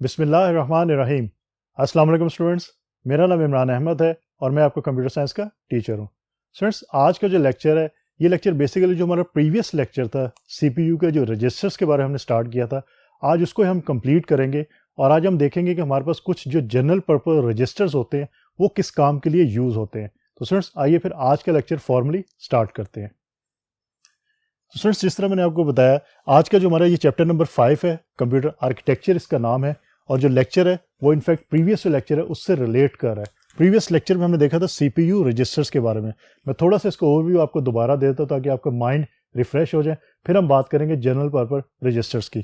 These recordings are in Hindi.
बिस्मिल्लाहिर्रहमानिर्रहीम। अस्सलाम वालेकुम स्टूडेंट्स, मेरा नाम इमरान अहमद है और मैं आपको कंप्यूटर साइंस का टीचर हूँ। स्टूडेंट्स, आज का जो लेक्चर है, ये लेक्चर बेसिकली जो हमारा प्रीवियस लेक्चर था सीपीयू के जो रजिस्टर्स के बारे में हमने स्टार्ट किया था, आज उसको हम कंप्लीट करेंगे और आज हम देखेंगे कि हमारे पास कुछ जो जनरल पर्पस रजिस्टर्स होते हैं वो किस काम के लिए यूज़ होते हैं। तो स्टूडेंट्स, आइए फिर आज का लेक्चर फॉर्मली स्टार्ट करते हैं। स्टूडेंट्स, जिस तरह मैंने आपको बताया, आज का जो हमारा ये चैप्टर नंबर 5 है, कंप्यूटर आर्किटेक्चर इसका नाम है, और जो लेक्चर है वो इनफैक्ट प्रीवियस जो लेक्चर है उससे रिलेट कर रहा है। प्रीवियस लेक्चर में हमने देखा था सीपीयू रजिस्टर्स के बारे में। मैं थोड़ा सा इसको ओवरव्यू आपको दोबारा देता हूँ ताकि आपका माइंड रिफ्रेश हो जाए। फिर हम बात करेंगे जनरल पर्पस रजिस्टर्स की।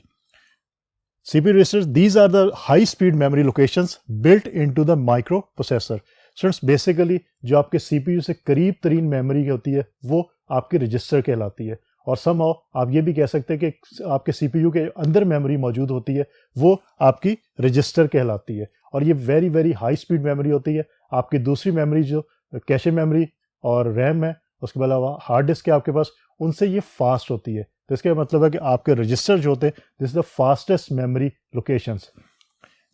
CPU registers, these are the high speed memory locations built into the microprocessor. Students, basically जो आपके CPU से करीब तरीन मेमोरी होती है वो आपकी रजिस्टर कहलाती है, और somehow आप ये भी कह सकते हैं कि आपके CPU के अंदर मेमोरी मौजूद होती है वो आपकी रजिस्टर कहलाती है, और ये very very high speed memory होती है। आपकी दूसरी मेमोरी जो कैशे मेमोरी और रैम है, उसके अलावा हार्ड डिस्क है आपके पास, उनसे ये फास्ट होती है। तो इसका मतलब है कि आपके रजिस्टर जो होते हैं, this is the fastest memory locations.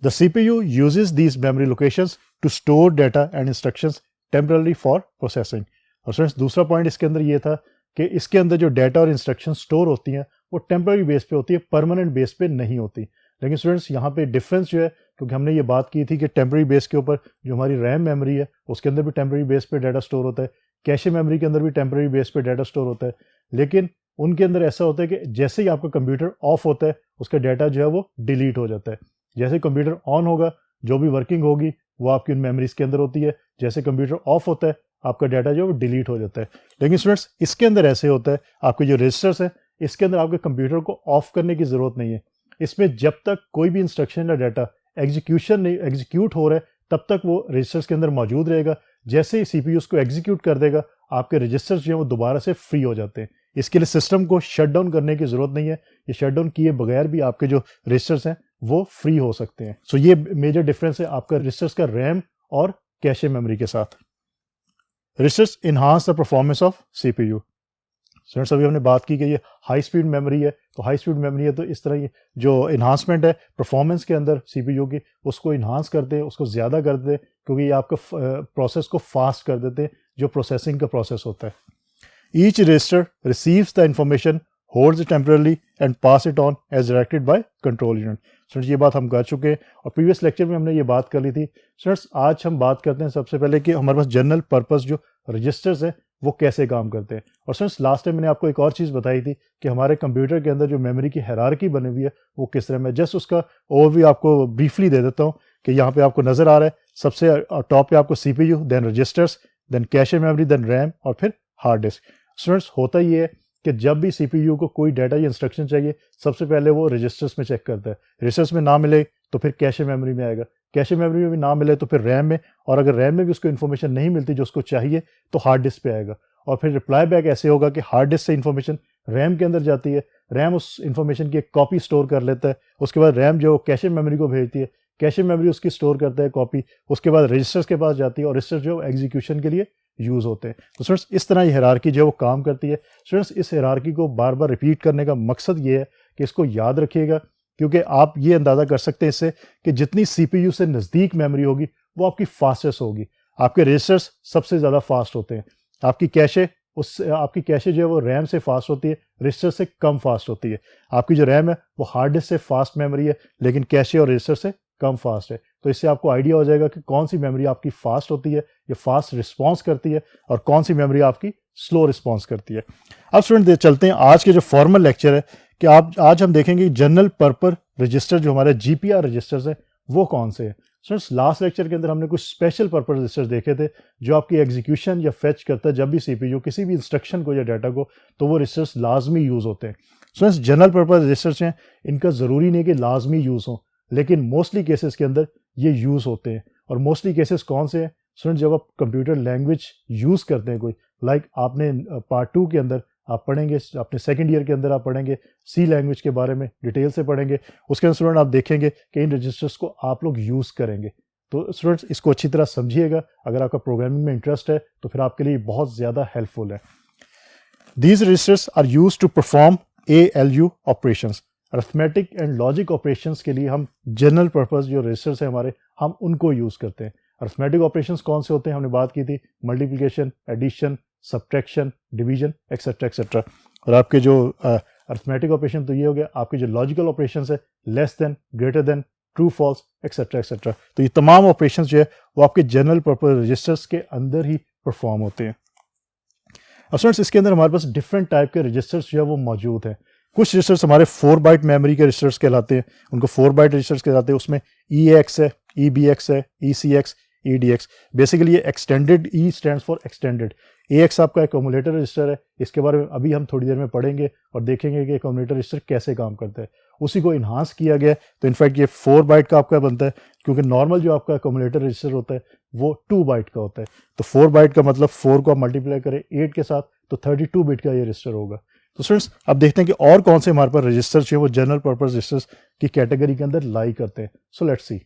The CPU uses these memory locations to store data and instructions temporary for processing. और फ्रेंड्स, दूसरा पॉइंट इसके अंदर ये था कि इसके अंदर जो डाटा और इंस्ट्रक्शन स्टोर होती हैं वो टेम्पररी बेस पे होती है, परमानेंट बेस पे नहीं होती। लेकिन स्टूडेंट्स, यहाँ पे डिफरेंस जो है, क्योंकि हमने ये बात की थी कि टेम्पररी बेस के ऊपर जो हमारी रैम मेमोरी है उसके अंदर भी टेम्पररी बेस पे डाटा स्टोर होता है, कैशे मेमोरी के अंदर भी टेम्पररी बेस पे डाटा स्टोर होता है। लेकिन उनके अंदर ऐसा होता है कि जैसे ही आपका कंप्यूटर ऑफ होता है उसका डाटा जो है वो डिलीट हो जाता है। जैसे कंप्यूटर ऑन होगा, जो भी वर्किंग होगी वो आपकी उन मेमोरीज के अंदर होती है। जैसे कंप्यूटर ऑफ होता है आपका डाटा जो है वो डिलीट हो जाता है। लेकिन स्टूडेंट्स, इसके अंदर ऐसे होता है, आपके जो रजिस्टर्स हैं इसके अंदर आपके कंप्यूटर को ऑफ करने की ज़रूरत नहीं है। इसमें जब तक कोई भी इंस्ट्रक्शन या डाटा एग्जीक्यूट हो रहा है तब तक वो रजिस्टर्स के अंदर मौजूद रहेगा। जैसे ही सीपीयू उसको एग्जीक्यूट कर देगा, आपके रजिस्टर्स जो है वो दोबारा से फ्री हो जाते हैं। इसके लिए सिस्टम को शट डाउन करने की जरूरत नहीं है, ये शट डाउन किए बगैर भी आपके जो रजिस्टर्स हैं वो फ्री हो सकते हैं। सो ये मेजर डिफरेंस है आपका रजिस्टर्स का रैम और कैशे मेमोरी के साथ। Registers enhance the performance of CPU. Students, अभी हमने बात की कि ये हाई स्पीड मेमोरी है, तो हाई स्पीड मेमोरी है तो इस तरह ये जो इन्हांसमेंट है परफॉर्मेंस के अंदर सीपीयू की, उसको इन्हांस करते हैं, उसको ज़्यादा करते हैं, क्योंकि ये आपका प्रोसेस को फास्ट कर देते हैं, जो प्रोसेसिंग का प्रोसेस होता है। Each register receives the information, holds it temporarily and pass it on as directed by control unit. Students, ये बात हम कर चुके हैं और प्रीवियस लेक्चर में हमने ये बात कर ली थी। स्टूडेंट्स, आज हम बात करते हैं सबसे पहले कि हमारे पास जनरल पर्पस जो रजिस्टर्स हैं वो कैसे काम करते हैं। और स्टूडेंट्स, लास्ट टाइम मैंने आपको एक और चीज़ बताई थी कि हमारे कंप्यूटर के अंदर जो मेमोरी की हायरार्की बनी हुई है वो किस तरह में। जस्ट उसका ओवरव्यू आपको ब्रीफली दे देता हूँ कि यहाँ पे आपको नजर आ रहा है, सबसे टॉप पे आपको CPU, then registers, then cache memory, then RAM और फिर हार्ड डिस्क। स्टूडेंट्स, होता ये है कि जब भी सीपीयू को कोई डाटा या इंस्ट्रक्शन चाहिए, सबसे पहले वो रजिस्टर्स में चेक करता है। रजिस्टर्स में ना मिले तो फिर कैशे मेमोरी में आएगा, कैशे मेमोरी में भी ना मिले तो फिर रैम में, और अगर रैम में भी उसको इन्फॉर्मेशन नहीं मिलती जो उसको चाहिए तो हार्ड डिस्क पे आएगा। और फिर रिप्लाई बैक ऐसे होगा कि हार्ड डिस्क से इन्फॉर्मेशन रैम के अंदर जाती है, रैम उस इन्फॉर्मेशन की एक कॉपी स्टोर कर लेता है, उसके बाद रैम जो कैशे मेमोरी को भेजती है, कैशे मेमोरी उसकी स्टोर करता है कॉपी, उसके बाद रजिस्टर्स के पास जाती है और रजिस्टर जो एग्जीक्यूशन के लिए यूज होते हैं। तो स्टूडेंट्स, इस तरह ये हायरार्की जो है वो काम करती है। स्टूडेंट्स, इस हायरार्की को बार बार रिपीट करने का मकसद ये है कि इसको याद रखिएगा, क्योंकि आप ये अंदाजा कर सकते हैं इससे कि जितनी सीपीयू से नज़दीक मेमोरी होगी वो आपकी फास्टेस्ट होगी। आपके रजिस्टर्स सबसे ज़्यादा फास्ट होते हैं, आपकी कैशे जो है वो रैम से फास्ट होती है, रजिस्टर से कम फास्ट होती है। आपकी जो रैम है वो हार्ड डिस्क से फास्ट मेमोरी है, लेकिन कैशे और रजिस्टर से कम फास्ट है। तो इससे आपको आइडिया हो जाएगा कि कौन सी मेमोरी आपकी फास्ट होती है, ये फास्ट रिस्पॉन्स करती है, और कौन सी मेमोरी आपकी स्लो रिस्पॉन्स करती है। अब स्टूडेंट चलते हैं आज के जो फॉर्मल लेक्चर है कि आज हम देखेंगे जनरल पर्पस रजिस्टर जो हमारे जीपीआर रजिस्टर्स हैं वो कौन से हैं। स्टूडेंट्स, लास्ट लेक्चर के अंदर हमने कुछ स्पेशल पर्पस रजिस्टर्स देखे थे जो आपकी एग्जीक्यूशन या फेच करता है जब भी सीपीयू किसी भी इंस्ट्रक्शन को या डाटा को, तो वो रजिस्टर्स लाजमी यूज होते हैं। स्टूडेंट्स, जनरल पर्पस रजिस्टर्स हैं, इनका ज़रूरी नहीं कि लाजमी यूज़ हो, लेकिन मोस्टली केसेस के अंदर ये यूज़ होते हैं। और मोस्टली केसेस कौन से हैं स्टूडेंट? जब आप कंप्यूटर लैंग्वेज यूज़ करते हैं कोई, लाइक आपने पार्ट 2 के अंदर आप पढ़ेंगे, अपने सेकंड ईयर के अंदर आप पढ़ेंगे सी लैंग्वेज के बारे में, डिटेल से पढ़ेंगे। उसके अंदर स्टूडेंट आप देखेंगे कि इन रजिस्टर्स को आप लोग यूज़ करेंगे। तो स्टूडेंट्स, इसको अच्छी तरह समझिएगा। अगर आपका प्रोग्रामिंग में इंटरेस्ट है तो फिर आपके लिए बहुत ज़्यादा हेल्पफुल है। These registers are used to perform ALU operations. Arithmetic and logic operations के लिए हम जनरल पर्पस जो रजिस्टर्स हैं हमारे, हम उनको यूज़ करते हैं। अरिथमेटिक ऑपरेशंस कौन से होते हैं, हमने बात की थी multiplication, addition, subtraction, division, etcetera etcetera. और आपके जो अरिथमेटिक ऑपरेशन तो ये हो गया, आपके जो लॉजिकल ऑपरेशंस है less than, greater than, true false, etcetera etcetera. तो ये तमाम ऑपरेशंस जो है वो आपके जनरल पर्पस रजिस्टर्स के अंदर ही परफॉर्म होते हैं। अब स्टूडेंट्स इसके अंदर हमारे पास डिफरेंट टाइप के रजिस्टर्स जो है वो मौजूद हैं। कुछ रजिस्टर्स हमारे 4 बाइट मेमोरी के रजिस्टर्स कहलाते हैं, उनको 4 बाइट रजिस्टर्स कहलाते हैं। उसमें EAX है, EBX है, ECX, EDX। बेसिकली ये extended, E stands for extended. AX आपका एक्यूमुलेटर रजिस्टर है, इसके बारे में अभी हम थोड़ी देर में पढ़ेंगे और देखेंगे कि एक्यूमुलेटर रजिस्टर कैसे काम करता है। उसी को इन्हांस किया गया, तो इनफैक्ट ये 4 बाइट का आपका बनता है, क्योंकि नॉर्मल जो आपका एक्यूमुलेटर रजिस्टर होता है वो 2 बाइट का होता है। तो 4 बाइट का मतलब 4 को आप मल्टीप्लाई करें 8 के साथ तो 32 बिट का ये रजिस्टर होगा। तो स्टूडेंट्स अब देखते हैं कि और कौन से हमारे पास रजिस्टर्स जो है वो जनरल पर्पस रजिस्टर्स की कैटेगरी के अंदर लाई करते हैं। So let's see.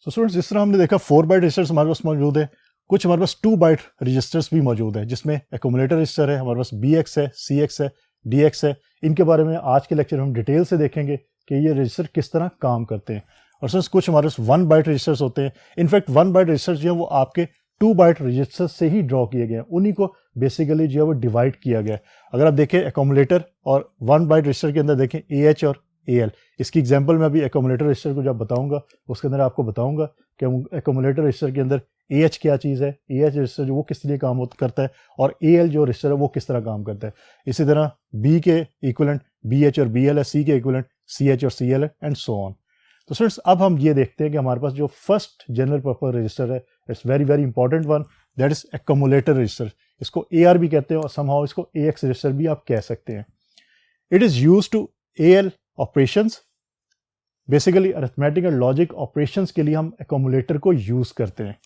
So students जिस तरह हमने देखा 4 बाइट रजिस्टर्स हमारे पास मौजूद है, कुछ हमारे पास 2 बाइट रजिस्टर्स भी मौजूद है, जिसमें एक्यूमुलेटर रजिस्टर है, हमारे पास BX है, CX है, DX है। इनके बारे में आज के लेक्चर में हम डिटेल से देखेंगे कि ये रजिस्टर किस तरह काम करते हैं। और सर कुछ हमारे पास 1 बाइट रजिस्टर्स होते हैं। इनफैक्ट 1 बाइट रजिस्टर्स जो है वो आपके 2 बाइट रजिस्टर से ही ड्रॉ किए गए हैं, उन्हीं को बेसिकली जो है वो डिवाइड किया गया है। अगर आप देखें एक्यूमुलेटर और 1 बाइट रजिस्टर के अंदर देखें AH और AL, इसकी एग्जांपल मैं अभी एक्यूमुलेटर रजिस्टर को जब बताऊंगा उसके अंदर आपको बताऊंगा कि एक्यूमुलेटर रजिस्टर के अंदर AH क्या चीज़ है, AH रजिस्टर जो वो किस लिए काम करता है, और AL जो रजिस्टर है वो किस तरह काम करता है। इसी तरह B के इक्विवेलेंट BH और BL है, C के इक्विवेलेंट CH और CL है, एंड सो ऑन। तो स्टूडेंट्स अब हम ये देखते हैं कि हमारे पास जो फर्स्ट जनरल पर्पस रजिस्टर है, it's very very important one, that is accumulator register. इसको AR भी कहते हैं और समहाउ इसको AX रजिस्टर भी आप कह सकते हैं। It is used to AL operations, basically arithmetic and logic operations के लिए हम एक्यूमुलेटर को यूज करते हैं।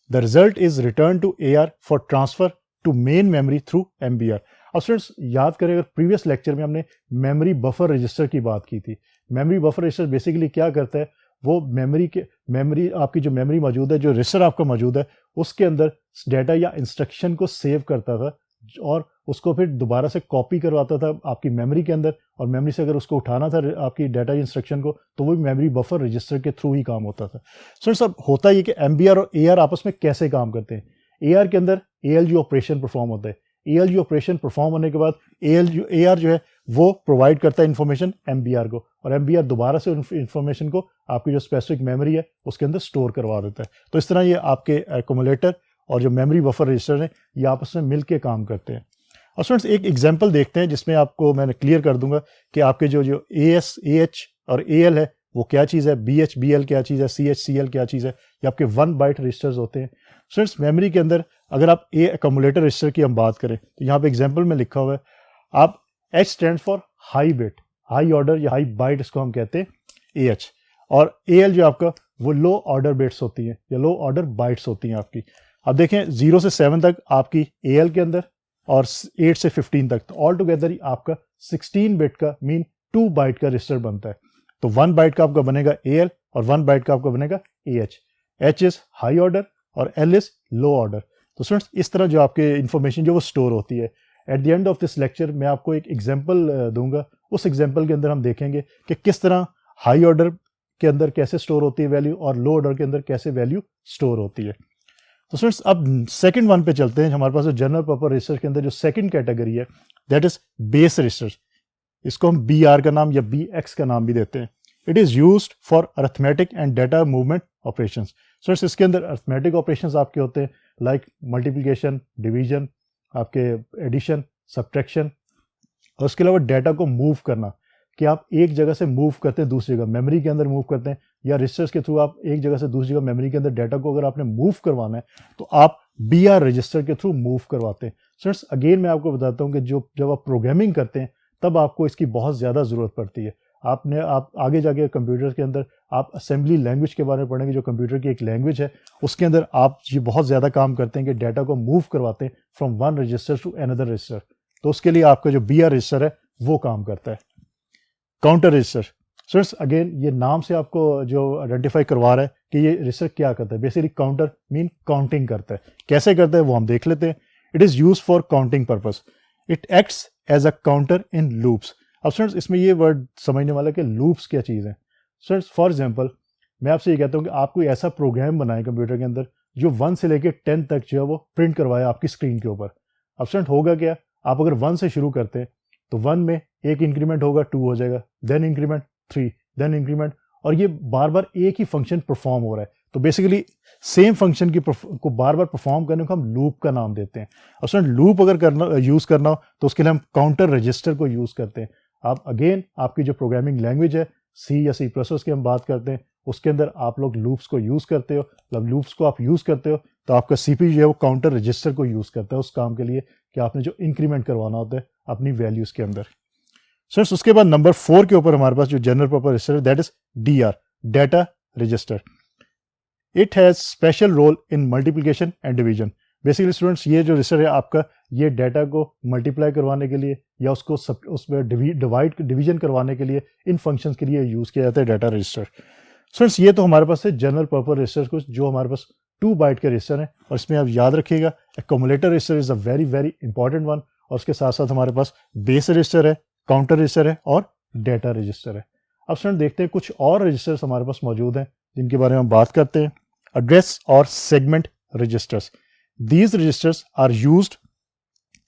The result is return to AR for transfer to main memory through MBR। अब स्टूडेंट्स याद करें, अगर प्रीवियस लेक्चर में हमने मेमोरी बफर रजिस्टर की बात की थी। मेमोरी बफर रजिस्टर बेसिकली क्या करता है, वो मेमोरी आपकी जो मेमोरी मौजूद है, जो रजिस्टर आपका मौजूद है, उसके अंदर डाटा या इंस्ट्रक्शन को सेव करता था और उसको फिर दोबारा से कॉपी करवाता था आपकी मेमोरी के अंदर, और मेमोरी से अगर उसको उठाना था आपकी डाटा इंस्ट्रक्शन को, तो वो मेमोरी बफर रजिस्टर के थ्रू ही काम होता था। सो सब होता ये कि MBR और AR आपस में कैसे काम करते हैं। AR के अंदर ALU ऑपरेशन परफॉर्म होता है। ALU ऑपरेशन परफॉर्म होने के बाद AR जो है वो प्रोवाइड करता है इन्फॉर्मेशन MBR को, और MBR दोबारा से इन्फॉर्मेशन को आपकी जो स्पेसिफिक मेमोरी है उसके अंदर स्टोर करवा देता है। तो इस तरह ये आपके एक्यूमुलेटर और जो मेमोरी बफर रजिस्टर हैं ये आपस में मिलके काम करते हैं। और स्टूडेंट्स एक एग्जांपल देखते हैं जिसमें आपको मैंने क्लियर कर दूंगा कि आपके जो AS, AH और AL है वो क्या चीज़ है, BH, BL क्या चीज़ है, CH, CL क्या चीज़ है। ये आपके 1 बाइट रजिस्टर्स होते हैं। स्टूडेंट्स मेमोरी के अंदर अगर आप एक्यूमुलेटर रजिस्टर की हम बात करें तो यहाँ पे एग्जाम्पल में लिखा हुआ है, आप H stand for high bit, high order या हाई बाइट इसको हम कहते हैं AH, और AL जो आपका वो लो ऑर्डर बिट्स होती हैं या लो ऑर्डर बाइट्स होती हैं आपकी। अब देखें 0 से 7 तक आपकी AL के अंदर और 8 से 15 तक, तो ऑल टुगेदर ही आपका 16 बिट का मीन 2 बाइट का रजिस्टर बनता है। तो 1 बाइट का आपका बनेगा AL और 1 बाइट का आपका बनेगा AH। H is high order और L इज लो ऑर्डर। तो स्टूडेंट्स इस तरह जो आपके इंफॉर्मेशन जो वो स्टोर होती है। At the end of this lecture मैं आपको एक एग्जांपल दूंगा, उस एग्जांपल के अंदर हम देखेंगे कि किस तरह हाई ऑर्डर के अंदर कैसे स्टोर होती है वैल्यू और लो ऑर्डर के अंदर कैसे वैल्यू स्टोर होती है। तो स्टूडेंट्स अब सेकंड वन पे चलते हैं। हमारे पास जनरल पर्पस रजिस्टर के अंदर जो सेकंड कैटेगरी है दैट इज बेस रजिस्टर। इसको हम BR का नाम या BX का नाम भी देते हैं। It is used for arithmetic and data movement operations. Students इसके अंदर अरिथमेटिक ऑपरेशंस आपके होते हैं लाइक मल्टीप्लिकेशन, डिवीजन, आपके एडिशन, सब्ट्रैक्शन, और उसके अलावा डाटा को मूव करना, कि आप एक जगह से मूव करते हैं दूसरी जगह, मेमोरी के अंदर मूव करते हैं या रजिस्टर्स के थ्रू आप एक जगह से दूसरी जगह मेमोरी के अंदर डाटा को अगर आपने मूव करवाना है तो आप BR रजिस्टर के थ्रू मूव करवाते हैं। स्टूडेंट्स अगेन मैं आपको बताता हूँ कि जब आप प्रोग्रामिंग करते हैं तब आपको इसकी बहुत ज़्यादा ज़रूरत पड़ती है। आप आगे जाके कंप्यूटर के अंदर आप असेंबली लैंग्वेज के बारे में पढ़ेंगे, जो कंप्यूटर की एक लैंग्वेज है, उसके अंदर आप ये बहुत ज़्यादा काम करते हैं कि डाटा को मूव करवाते हैं from one register to another register. तो उसके लिए आपका जो BR रजिस्टर है वो काम करता है। काउंटर रजिस्टर, स्टूडेंट्स अगेन ये नाम से आपको जो आइडेंटिफाई करवा रहा है कि ये रजिस्टर क्या करता है। बेसिकली काउंटर मीन काउंटिंग करता है। कैसे करता है वो हम देख लेते हैं। It is use for counting purpose. It acts as a counter in loops. अब स्टूडेंट्स इसमें ये वर्ड समझने वाला कि लूप्स क्या चीज़ है। स्टूडेंट्स फॉर एग्जांपल मैं आपसे ये कहता हूँ कि आप कोई ऐसा प्रोग्राम बनाएं कंप्यूटर के अंदर जो 1 से लेकर 10 तक जो है वो प्रिंट करवाए आपकी स्क्रीन के ऊपर। अब स्टूडेंट होगा क्या, आप अगर 1 से शुरू करते हैं तो 1 में एक इंक्रीमेंट होगा 2 हो जाएगा, देन इंक्रीमेंट 3, देन इंक्रीमेंट, और ये बार बार एक ही फंक्शन परफॉर्म हो रहा है। तो बेसिकली सेम फंक्शन की को बार बार परफॉर्म करने को हम लूप का नाम देते हैं। अब स्टूडेंट लूप अगर यूज़ करना हो तो उसके लिए हम काउंटर रजिस्टर को यूज़ करते हैं। आप अगेन आपकी जो प्रोग्रामिंग लैंग्वेज है सी या C++ की हम बात करते हैं, उसके अंदर आप लोग लूप्स को यूज़ करते हो। जब लूप्स को आप यूज़ करते हो तो आपका CPU जो है वो काउंटर रजिस्टर को यूज़ करता है उस काम के लिए कि आपने जो इंक्रीमेंट करवाना होता है अपनी वैल्यूज़ के अंदर। सर उसके बाद नंबर 4 के ऊपर हमारे पास जो जनरल पर्पस रजिस्टर है that is DR, data register. It has special role in multiplication and division. Basically students ये जो रजिस्टर है आपका, ये डाटा को मल्टीप्लाई करवाने के लिए या उसको उसमें डिवीजन करवाने के लिए, इन फंक्शंस के लिए यूज़ किया जाता है डाटा रजिस्टर। स्टूडेंट्स ये तो हमारे पास है जनरल पर्पस रजिस्टर कुछ जो हमारे पास 2 बाइट के रजिस्टर हैं, और इसमें आप याद रखिएगा accumulator register is a very very important one, और उसके साथ साथ हमारे पास बेस रजिस्टर है, काउंटर रजिस्टर है और डाटा रजिस्टर है। अब स्टूडेंट देखते हैं कुछ और रजिस्टर्स हमारे पास मौजूद हैं जिनके बारे में हम बात करते हैं। एड्रेस और segment registers, these registers are used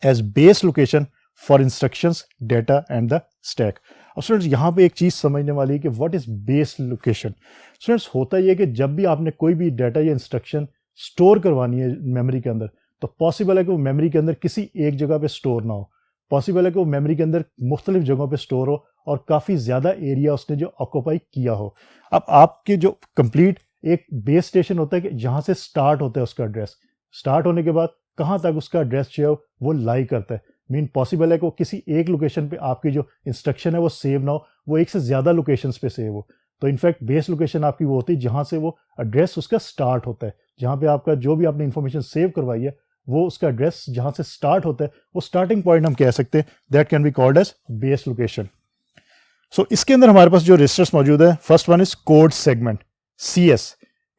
as base location for instructions, data and the stack. अब स्टूडेंट्स यहाँ पे एक चीज़ समझने वाली है कि what is base location. Students होता ये है कि जब भी आपने कोई भी डाटा या इंस्ट्रक्शन स्टोर करवानी है मेमोरी के अंदर, तो पॉसिबल है कि वो मेमोरी के अंदर किसी एक जगह पे स्टोर ना हो, पॉसिबल है कि वो मेमोरी के अंदर मुख्तलिफ जगहों पे स्टोर हो और काफ़ी ज़्यादा एरिया उसने जो ऑक्यूपाई किया हो। अब आपके जो कंप्लीट एक बेस स्टेशन होता है कि जहाँ से स्टार्ट होता है उसका एड्रेस, स्टार्ट होने के बाद कहाँ तक उसका एड्रेस जो है वो लाई करता है। मीन पॉसिबल है कि वो किसी एक लोकेशन पे आपकी जो इंस्ट्रक्शन है वो सेव ना हो, वो एक से ज़्यादा लोकेशंस पे सेव हो। तो इनफैक्ट बेस लोकेशन आपकी वो होती है जहाँ से वो एड्रेस उसका स्टार्ट होता है, जहाँ पे आपका जो भी आपने इंफॉर्मेशन सेव करवाई है वो उसका एड्रेस जहाँ से स्टार्ट होता है वो स्टार्टिंग पॉइंट हम कह सकते हैं, that can be called as base location. So इसके अंदर हमारे पास जो रजिस्टर्स मौजूद है, first one is code segment CS।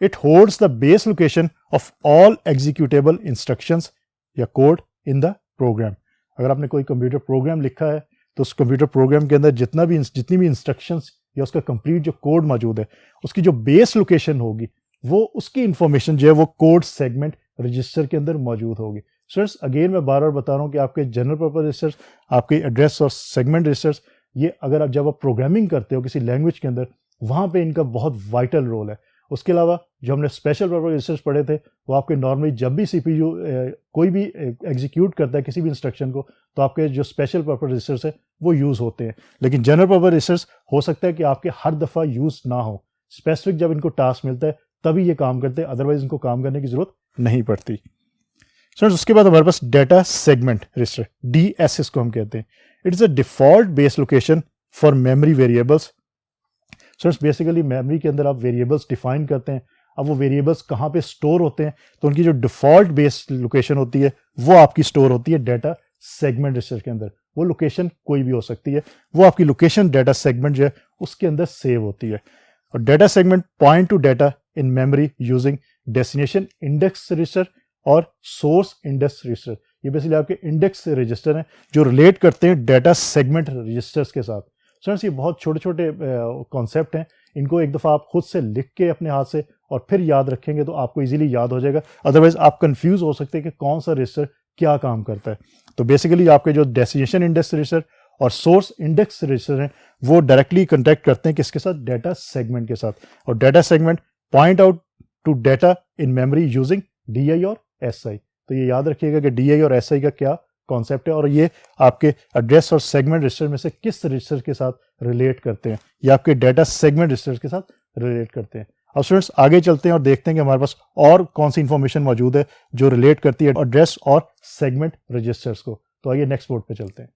It holds the base location of all executable instructions या code in the program। अगर आपने कोई कंप्यूटर प्रोग्राम लिखा है तो उस कंप्यूटर प्रोग्राम के अंदर जितनी भी इंस्ट्रक्शंस या उसका कंप्लीट जो कोड मौजूद है उसकी जो बेस लोकेशन होगी वो उसकी इंफॉर्मेशन जो है वो कोड सेगमेंट रजिस्टर के अंदर मौजूद होगी। स्टूडेंट्स अगेन मैं बार बार बता रहा हूँ कि आपके जनरल पर्पस रजिस्टर्स, आपके एड्रेस और सेगमेंट रजिस्टर्स, ये अगर आप जब आप प्रोग्रामिंग करते हो किसी लैंग्वेज के अंदर, वहाँ पे इनका बहुत वाइटल रोल है। उसके अलावा जो हमने स्पेशल पर्पस रजिस्टर्स पढ़े थे वो आपके नॉर्मली जब भी CPU कोई भी एग्जीक्यूट करता है किसी भी इंस्ट्रक्शन को तो आपके जो स्पेशल पर्पस रजिस्टर्स है वो यूज़ होते हैं। लेकिन जनरल पर्पस रजिस्टर्स हो सकता है कि आपके हर दफ़ा यूज़ ना हो, स्पेसिफिक जब इनको टास्क मिलता है तभी ये काम करते हैं, अदरवाइज इनको काम करने की ज़रूरत नहीं पड़ती। सो उसके बाद हमारे पास डाटा सेगमेंट रजिस्टर DS इसको हम कहते हैं। It is a default base location for memory variables. So basically memory के अंदर आप वेरिएबल्स डिफाइन करते हैं, अब वो वेरिएबल्स कहाँ पे स्टोर होते हैं तो उनकी जो डिफॉल्ट बेस लोकेशन होती है वो आपकी स्टोर होती है डाटा सेगमेंट रजिस्टर के अंदर। वो लोकेशन कोई भी हो सकती है, वो आपकी लोकेशन डाटा सेगमेंट जो है उसके अंदर सेव होती है। और data segment point two data in memory using destination index register और सोर्स इंडेक्स रजिस्टर। ये बेसिकली आपके इंडेक्स रजिस्टर हैं जो रिलेट करते हैं डाटा सेगमेंट रजिस्टर्स के साथ। स्टूडेंट्स ये बहुत छोटे छोटे कॉन्सेप्ट हैं, इनको एक दफ़ा आप खुद से लिख के अपने हाथ से और फिर याद रखेंगे तो आपको इजीली याद हो जाएगा, अदरवाइज आप कंफ्यूज हो सकते हैं कि कौन सा रजिस्टर क्या काम करता है। तो बेसिकली आपके जो डेस्टिनेशन इंडेक्स रजिस्टर और सोर्स इंडेक्स रजिस्टर हैं वो डायरेक्टली कंटेक्ट करते हैं किसके साथ, डाटा सेगमेंट के साथ। और data segment point out to data in memory using DI और SI। तो ये याद रखिएगा कि DI और SI का क्या कॉन्सेप्ट है और ये आपके एड्रेस और सेगमेंट रजिस्टर में से किस रजिस्टर के साथ रिलेट करते हैं, ये आपके डाटा सेगमेंट रजिस्टर के साथ रिलेट करते हैं। अब स्टूडेंट्स आगे चलते हैं और देखते हैं कि हमारे पास और कौन सी इंफॉर्मेशन मौजूद है जो रिलेट करती है एड्रेस और सेगमेंट रजिस्टर्स को। तो आइए नेक्स्ट बोर्ड पे चलते हैं।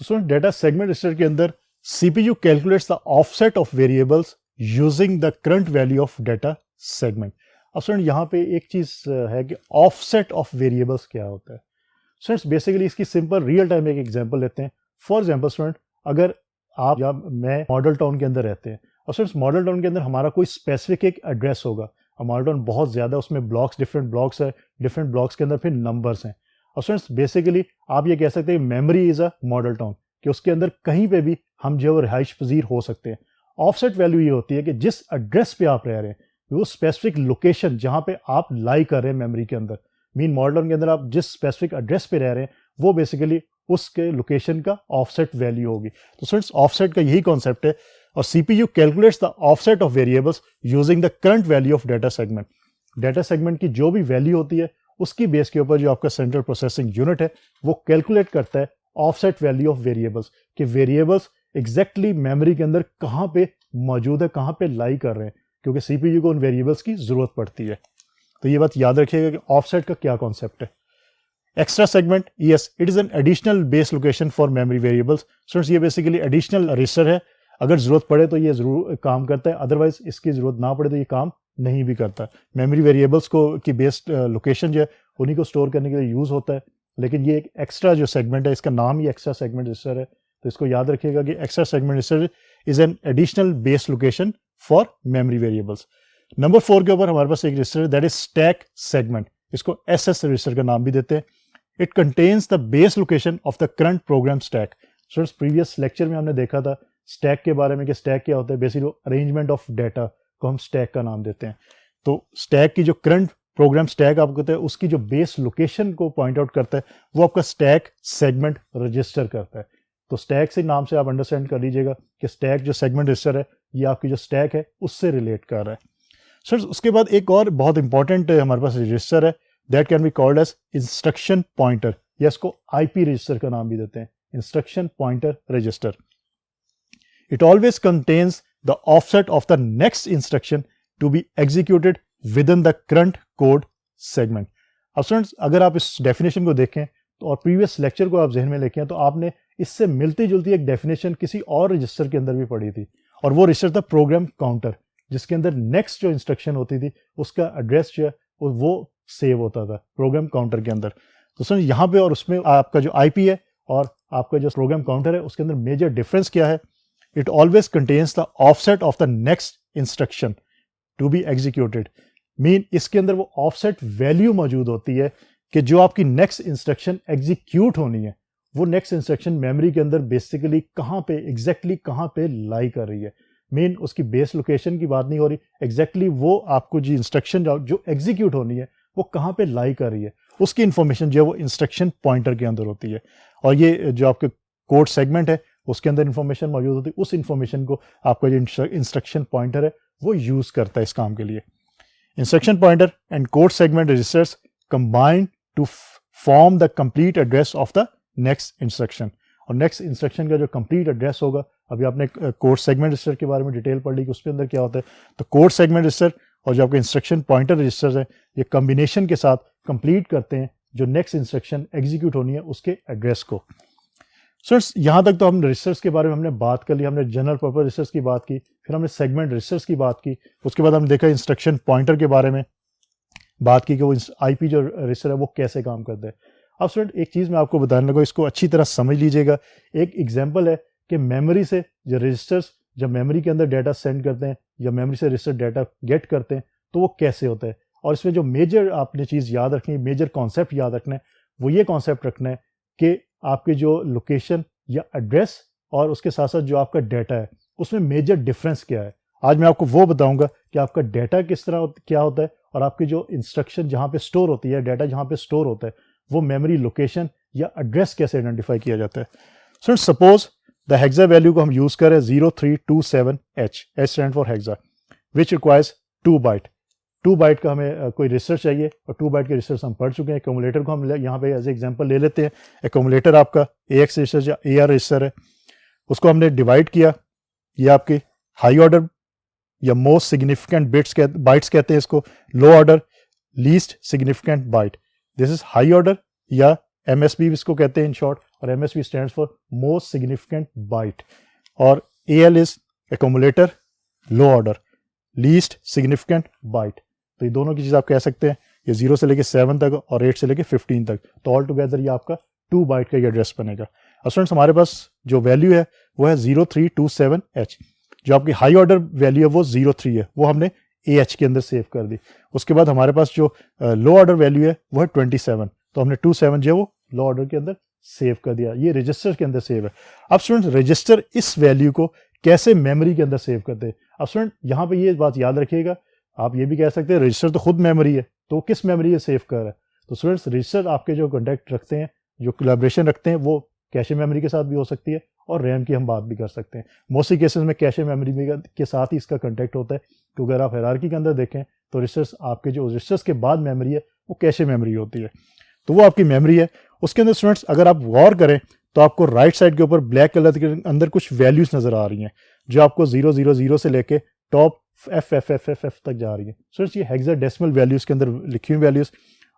स्टूडेंट डाटा सेगमेंट रजिस्टर के अंदर CPU calculates the offset of variables using the current value of data segment. अब स्टूडेंट यहाँ पे एक चीज़ है कि ऑफसेट ऑफ वेरिएबल्स क्या होता है। स्टूडेंट्स बेसिकली इसकी सिंपल रियल टाइम एक एग्जांपल लेते हैं। फॉर एग्जांपल स्टूडेंट अगर आप या मैं मॉडल टाउन के अंदर रहते हैं और स्टूडेंट्स मॉडल टाउन के अंदर हमारा कोई स्पेसिफिक एक एड्रेस होगा, मॉडल टाउन बहुत ज़्यादा, उसमें ब्लॉक्स, डिफरेंट ब्लॉक्स है, डिफरेंट ब्लॉक्स के अंदर फिर नंबर्स हैं। और स्टूडेंट्स बेसिकली आप ये कह सकते हैं memory is a model town, कि उसके अंदर कहीं पे भी हम जो रिहाइश पजीर हो सकते हैं। ऑफसेट वैल्यू ये होती है कि जिस एड्रेस पे आप रह रहे हैं वो स्पेसिफिक लोकेशन जहाँ पे आप लाई कर रहे हैं मेमोरी के अंदर, मीन मॉडल टाउन के अंदर आप जिस स्पेसिफिक एड्रेस पे रह रहे हैं वो बेसिकली उसके लोकेशन का ऑफसेट वैल्यू होगी। तो स्टूडेंट्स ऑफसेट का यही कॉन्सेप्ट है, और CPU calculates the offset of variables using the current value of data segment. Data segment की जो भी वैल्यू होती है उसकी बेस के ऊपर जो आपका सेंट्रल प्रोसेसिंग यूनिट है वो कैलकुलेट करता है ऑफसेट वैल्यू ऑफ वेरिएबल्स, कि वेरिएबल्स एग्जैक्टली मेमोरी के अंदर कहाँ पे मौजूद है, कहाँ पे लाई कर रहे हैं, क्योंकि सीपीयू को उन वेरिएबल्स की जरूरत पड़ती है। तो ये बात याद रखिएगा कि ऑफसेट का क्या कॉन्सेप्ट है। Extra segment, yes it is an additional base location for memory variables. Students ये बेसिकली एडिशनल रजिस्टर है, अगर जरूरत पड़े तो ये जरूर काम करता है, अदरवाइज इसकी जरूरत ना पड़े तो ये काम नहीं भी करता। मेमोरी वेरिएबल्स को की बेस्ड लोकेशन जो है उन्हीं को स्टोर करने के लिए यूज होता है, लेकिन ये एक एक्स्ट्रा जो सेगमेंट है इसका नाम ही एक्स्ट्रा सेगमेंट रजिस्टर है। तो इसको याद रखिएगा कि extra segment register is an additional base location for memory variables. Number 4 के ऊपर हमारे पास एक रजिस्टर है दैट इज स्टैक सेगमेंट, इसको एसएस रजिस्टर का नाम भी देते हैं। It contains the base location of the current program stack. Students previous lecture में हमने देखा था स्टैक के बारे में कि स्टैक क्या होता है, बेसिकली अरेंजमेंट ऑफ डाटा को हम स्टैक का नाम देते हैं। तो स्टैक की जो करंट प्रोग्राम स्टैक आपको कहते हैं उसकी जो बेस लोकेशन को पॉइंट आउट करता है वो आपका स्टैक सेगमेंट रजिस्टर करता है। तो स्टैक से नाम से आप अंडरस्टैंड कर लीजिएगा कि स्टैक जो सेगमेंट रजिस्टर है ये आपकी जो स्टैक है उससे रिलेट कर रहा है। सर उसके बाद एक और बहुत इंपॉर्टेंट हमारे पास रजिस्टर है that can be called as instruction pointer, या इसको आईपी रजिस्टर का नाम भी देते हैं, instruction pointer register. It always contains the offset of the next instruction to be executed within the current code segment. अब स्टूडेंट्स अगर आप इस डेफिनेशन को देखें तो और प्रीवियस लेक्चर को आप जहन में लेके तो आपने इससे मिलती जुलती एक डेफिनेशन किसी और रजिस्टर के अंदर भी पढ़ी थी, और वो रजिस्टर था प्रोग्राम काउंटर, जिसके अंदर नेक्स्ट जो इंस्ट्रक्शन होती थी उसका एड्रेस जो है वो सेव होता था प्रोग्राम काउंटर के अंदर। तो सर यहाँ पे और उसमें आपका जो आईपी है और आपका जो प्रोग्राम काउंटर है उसके अंदर मेजर डिफरेंस क्या है, it always contains the offset of the next instruction to be executed, mean इसके अंदर वो ऑफसेट वैल्यू मौजूद होती है कि जो आपकी नेक्स्ट इंस्ट्रक्शन एग्जीक्यूट होनी है वो नेक्स्ट इंस्ट्रक्शन मेमोरी के अंदर बेसिकली कहाँ पे एग्जैक्टली कहाँ पे लाई कर रही है। मेन उसकी बेस लोकेशन की बात नहीं हो रही, एग्जैक्टली वो आपको जो इंस्ट्रक्शन जो एग्जीक्यूट होनी है वो कहाँ पे लाई कर रही है उसकी इंफॉर्मेशन जो है वो इंस्ट्रक्शन पॉइंटर के अंदर होती है। और ये जो आपके कोड सेगमेंट है उसके अंदर इंफॉर्मेशन मौजूद होती है, उस इंफॉर्मेशन को आपका जो इंस्ट्रक्शन पॉइंटर है वो यूज करता है इस काम के लिए। Instruction pointer and code segment registers combine to form the complete address of the next instruction. और नेक्स्ट इंस्ट्रक्शन का जो कंप्लीट एड्रेस होगा, अभी आपने कोड सेगमेंट रजिस्टर के बारे में डिटेल पढ़ ली कि उसके अंदर क्या होता है, तो कोड सेगमेंट रजिस्टर और जो आपके इंस्ट्रक्शन पॉइंटर रजिस्टर्स हैं ये कॉम्बिनेशन के साथ कंप्लीट करते हैं जो नेक्स्ट इंस्ट्रक्शन एग्जीक्यूट होनी है उसके एड्रेस को। सर यहाँ तक तो हम रजिस्टर्स के बारे में हमने बात कर ली, हमने जनरल पर्पस रजिस्टर्स की बात की, फिर हमने सेगमेंट रजिस्टर्स की बात की, उसके बाद हमने देखा इंस्ट्रक्शन पॉइंटर के बारे में बात की कि वो आईपी जो रजिस्टर है वो कैसे काम करता है। अब स्टूडेंट एक चीज़ मैं आपको बताने लगा, इसको अच्छी तरह समझ लीजिएगा। एक एग्जांपल है कि मेमोरी से जो रजिस्टर्स जब मेमोरी के अंदर डाटा सेंड करते हैं या मेमोरी से रजिस्टर डाटा गेट करते हैं तो वो कैसे होता है। और इसमें जो मेजर आपने चीज़ याद रखनी है, मेजर कॉन्सेप्ट याद रखना है, वो ये कॉन्सेप्ट रखना है कि आपके जो लोकेशन या एड्रेस और उसके साथ साथ जो आपका डाटा है उसमें मेजर डिफरेंस क्या है। आज मैं आपको वो बताऊंगा कि आपका डाटा किस तरह क्या होता है और आपकी जो इंस्ट्रक्शन जहाँ पे स्टोर होती है, डाटा जहाँ पे स्टोर होता है, वो मेमोरी लोकेशन या एड्रेस कैसे आइडेंटिफाई किया जाता है। So suppose the hexa value को हम यूज करें 0327H, H stand for hexa, which requires 2 byte. 2 byte का हमें कोई रजिस्टर चाहिए और 2 बाइट के रजिस्टर्स हम पढ़ चुके हैं। एक्यूमुलेटर को हम यहाँ पे एज एग्जांपल ले लेते हैं। एक्यूमुलेटर आपका AX रजिस्टर या AR रजिस्टर है, उसको हमने डिवाइड किया। ये आपके हाई ऑर्डर या मोस्ट सिग्निफिकेंट बाइट्स कहते हैं इसको, low order least significant byte, this is high order या MSB इसको कहते हैं इन शॉर्ट, और MSB stands for most significant byte. और AL is accumulator low order least significant byte. तो ये दोनों की चीज आप कह सकते हैं, ये 0 से लेके 7 तक और 8 से लेके 15 तक, तो ऑल टुगेदर ये आपका 2 बाइट का ये एड्रेस बनेगा। और स्टूडेंट्स हमारे पास जो वैल्यू है वो है 0327H। जो आपकी हाई ऑर्डर वैल्यू है वो 03 है, वो हमने AH के अंदर सेव कर दी। उसके बाद हमारे पास जो लो ऑर्डर वैल्यू है वो है 27, तो हमने 27 जो है वो लो ऑर्डर के अंदर सेव कर दिया, ये रजिस्टर के अंदर सेव है। अब स्टूडेंट्स रजिस्टर इस वैल्यू को कैसे मेमोरी के अंदर सेव करते हैं। अब स्टूडेंट यहाँ पे ये बात याद रखिएगा, आप ये भी कह सकते हैं रजिस्टर तो खुद मेमोरी है, तो किस मेमोरी है सेव कर रहा है। तो स्टूडेंट्स रजिस्टर आपके जो कॉन्टैक्ट रखते हैं, जो कोलैबोरेशन रखते हैं, वो कैशे मेमोरी के साथ भी हो सकती है और रैम की हम बात भी कर सकते हैं। मोस्टली केसेस में कैशे मेमोरी के साथ ही इसका कॉन्टैक्ट होता है। तो अगर आप हायरार्की के अंदर देखें तो रजिस्टर्स आपके जो रजिस्टर्स के बाद मेमोरी है वो कैशे मेमोरी होती है, तो वो आपकी मेमोरी है। उसके अंदर स्टूडेंट्स अगर आप गौर करें तो आपको राइट साइड के ऊपर ब्लैक कलर के अंदर कुछ वैल्यूज नजर आ रही हैं जो आपको 000 से लेके टॉप FFFFF तक जा रही है। स्टूडेंट्स ये हेक्साडेसिमल वैल्यूज के अंदर लिखी हुई वैल्यूज,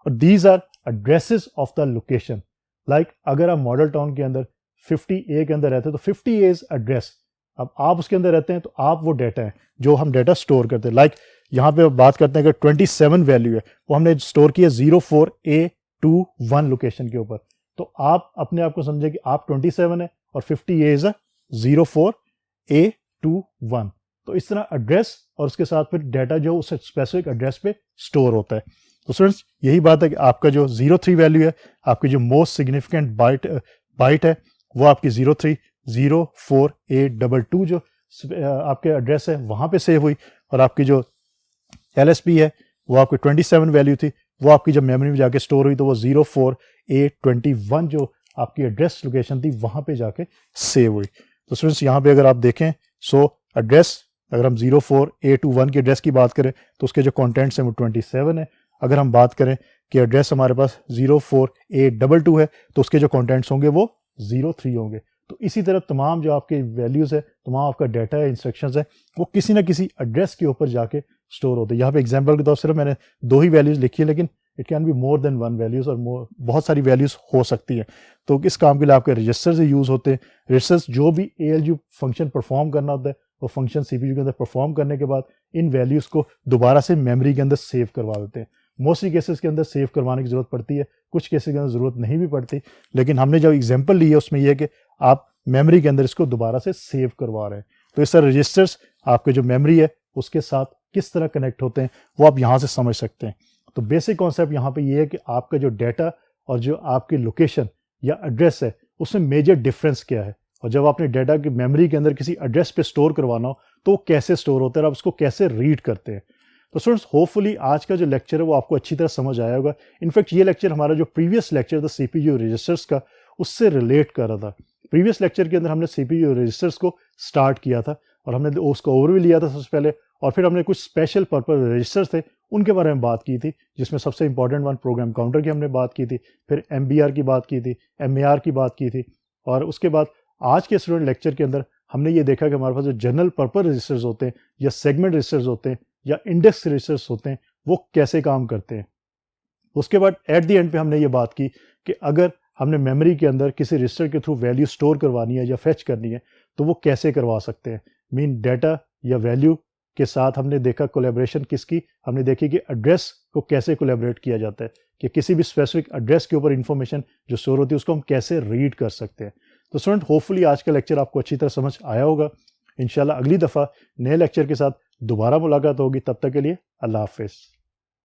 और these are addresses of the location. Like अगर आप मॉडल टाउन के अंदर 50A के अंदर रहते हैं तो 50A इज एड्रेस। अब आप उसके अंदर रहते हैं तो आप वो डाटा है जो हम डाटा स्टोर करते हैं। लाइक यहाँ पे बात करते हैं अगर 27 वैल्यू है वो हमने स्टोर की है 04A21 लोकेशन के ऊपर, तो आप अपने आप को समझे कि आप 27 है और 50A इज 04A21। तो इस तरह एड्रेस और उसके साथ फिर डाटा जो उस स्पेसिफिक एड्रेस पे स्टोर होता है। तो स्टूडेंट्स यही बात है कि आपका जो 03 वैल्यू है, आपकी जो मोस्ट सिग्निफिकेंट बाइट है वो आपकी 0304A22 जो आपके एड्रेस है वहां पे सेव हुई, और आपकी जो LSP है वो आपकी 27 वैल्यू थी, वो आपकी जब मेमोरी में जाके स्टोर हुई तो वो 04A21 जो आपकी एड्रेस लोकेशन थी वहां पे जाके सेव हुई। तो स्टूडेंट्स यहाँ पे अगर आप देखें एड्रेस, अगर हम 04A21 के एड्रेस की बात करें तो उसके जो कॉन्टेंट्स हैं वो 27 है। अगर हम बात करें कि एड्रेस हमारे पास 04A22 है तो उसके जो कॉन्टेंट्स होंगे वो 03 होंगे। तो इसी तरह तमाम जो आपके वैल्यूज़ है, तमाम आपका डाटा है, इंस्ट्रक्शंस है, वो किसी ना किसी एड्रेस के ऊपर जाके स्टोर होते हैं। यहाँ पे एग्जांपल के तौर पर सिर्फ मैंने 2 ही वैल्यूज़ लिखी है, लेकिन it can be more than 1 values और बहुत सारी वैल्यूज़ हो सकती हैं। तो इस काम के लिए आपके रजिस्टर से यूज़ होते हैं। रजिस्टर्स जो भी ALU फंक्शन परफॉर्म करना होता है वो फंक्शन CPU के अंदर परफॉर्म करने के बाद इन वैल्यूज़ को दोबारा से मेमोरी के अंदर सेव करवा देते हैं। मोस्टली केसेस के अंदर सेव करवाने की जरूरत पड़ती है, कुछ केसेस के अंदर जरूरत नहीं भी पड़ती, लेकिन हमने जो एग्जांपल ली है उसमें यह है कि आप मेमोरी के अंदर इसको दोबारा से सेव करवा रहे हैं। तो इस तरह रजिस्टर्स आपके जो मेमोरी है उसके साथ किस तरह कनेक्ट होते हैं वो आप यहाँ से समझ सकते हैं। तो बेसिक कॉन्सेप्ट यहाँ पे ये है कि आपका जो डाटा और जो आपकी लोकेशन या एड्रेस है उसमें मेजर डिफरेंस क्या है, और जब आपने डाटा की मेमोरी के अंदर किसी एड्रेस पे स्टोर करवाना हो तो वो कैसे स्टोर होता है और आप उसको कैसे रीड करते हैं। तो स्टूडेंट्स होपफुली आज का जो लेक्चर है वो आपको अच्छी तरह समझ आया होगा। इनफैक्ट ये लेक्चर हमारा जो प्रीवियस लेक्चर था CPU रजिस्टर्स का उससे रिलेट कर रहा था। प्रीवियस लेक्चर के अंदर हमने CPU रजिस्टर्स को स्टार्ट किया था और हमने उसका ओवरव्यू लिया था सबसे पहले, और फिर हमने कुछ स्पेशल पर्पस रजिस्टर्स थे उनके बारे में बात की थी, जिसमें सबसे इंपॉर्टेंट वन प्रोग्राम काउंटर की हमने बात की थी, फिर MBR की बात की थी, MAR की बात की थी, और उसके बाद आज के स्टूडेंट लेक्चर के अंदर हमने ये देखा कि हमारे पास जो जनरल पर्पस रजिस्टर्स होते हैं या सेगमेंट रजिस्टर्स होते हैं या इंडेक्स रजिस्टर्स होते हैं वो कैसे काम करते हैं। उसके बाद एट द एंड पे हमने ये बात की कि अगर हमने मेमोरी के अंदर किसी रजिस्टर के थ्रू वैल्यू स्टोर करवानी है या फेच करनी है तो वो कैसे करवा सकते हैं। मीन डाटा या वैल्यू के साथ हमने देखा कोलैबोरेशन किसकी, हमने देखी कि एड्रेस को कैसे कोलैबोरेट किया जाता है, कि किसी भी स्पेसिफिक एड्रेस के ऊपर इंफॉर्मेशन जो स्टोर होती है उसको हम कैसे रीड कर सकते हैं। तो स्टूडेंट होपफुली आज का लेक्चर आपको अच्छी तरह समझ आया होगा। इंशाल्लाह अगली दफ़ा नए लेक्चर के साथ दोबारा मुलाकात होगी, तब तक के लिए अल्लाह हाफिज़।